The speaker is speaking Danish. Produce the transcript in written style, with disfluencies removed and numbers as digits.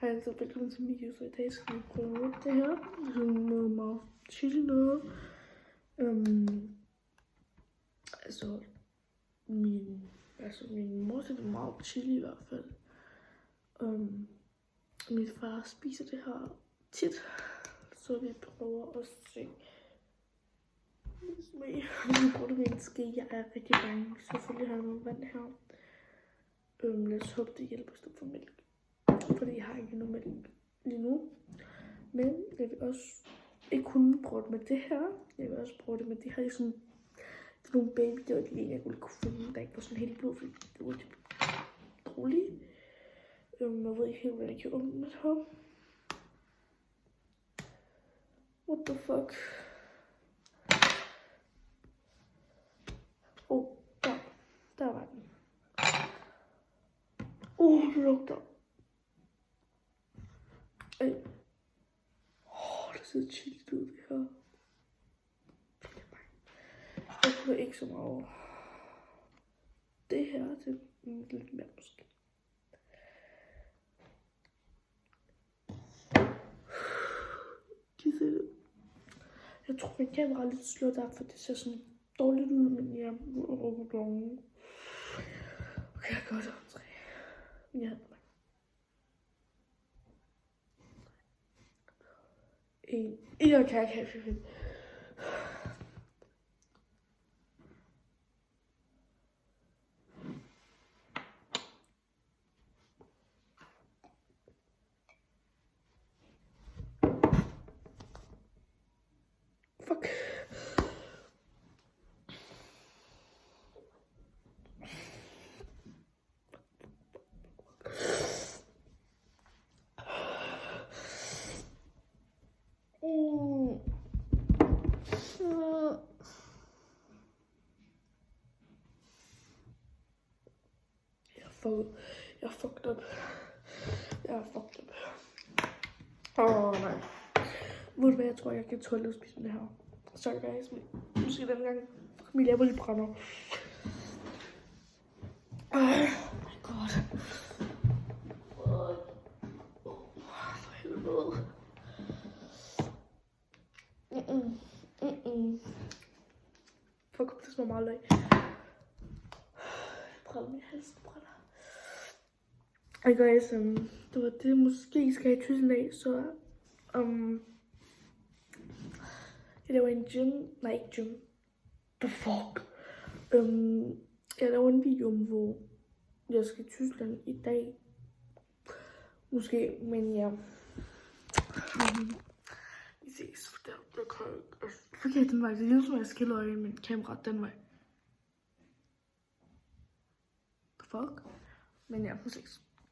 Hej altså, velkommen til min video, så i dag skal vi prøve det her. Det er sådan noget meget chili noget. Min mor siger, det er meget chili i hvert fald. Min far spiser det her tit, så vi prøver at se. Vi bruger det med en ske. Jeg er rigtig bange. Selvfølgelig har jeg noget vand her. Lad os håbe, det hjælper i stedet for mælk. Fordi jeg har ikke noget mælk lige nu. Men jeg vil også ikke kun prøve det med det her. Jeg vil også prøve det med det her. Det er nogle baby, det var det en, jeg kunne finde, der ikke var sådan helt blod, fordi det var lidt roligt. Jeg ved ikke helt, hvordan jeg kan åbne det her. What the fuck? Der var den. Det lugter. Det ser chili ud, det her. Jeg kunne ikke så meget. Det her til lidt mere måske. Kan I se det? Jeg tror, min kamera er lidt slået op, for det ser sådan dårligt ud, men jeg råber dårligt. Okay, jeg gør det om 3. Ja. 1. Okay. Fuck. Jeg fucked up. Nej. Ved du hvad, jeg tror, jeg kan tåle at spise med det her. Sorry guys, men måske den gang min læber lige brænder. Oh my god. For helvede. Fuck, det smager meget løg. Jeg brænder min hals, det brænder. Hey guys, det var det, måske skal jeg i Tyskland af, så jeg laver en gym. The fuck? Jeg laver en video, hvor jeg skal i Tyskland i dag. Måske, men ja. Vi ses, for der kan jeg forkert den vej. Det er ligesom, at jeg skiller øje med kamera den vej. The fuck? Men ja, vi ses.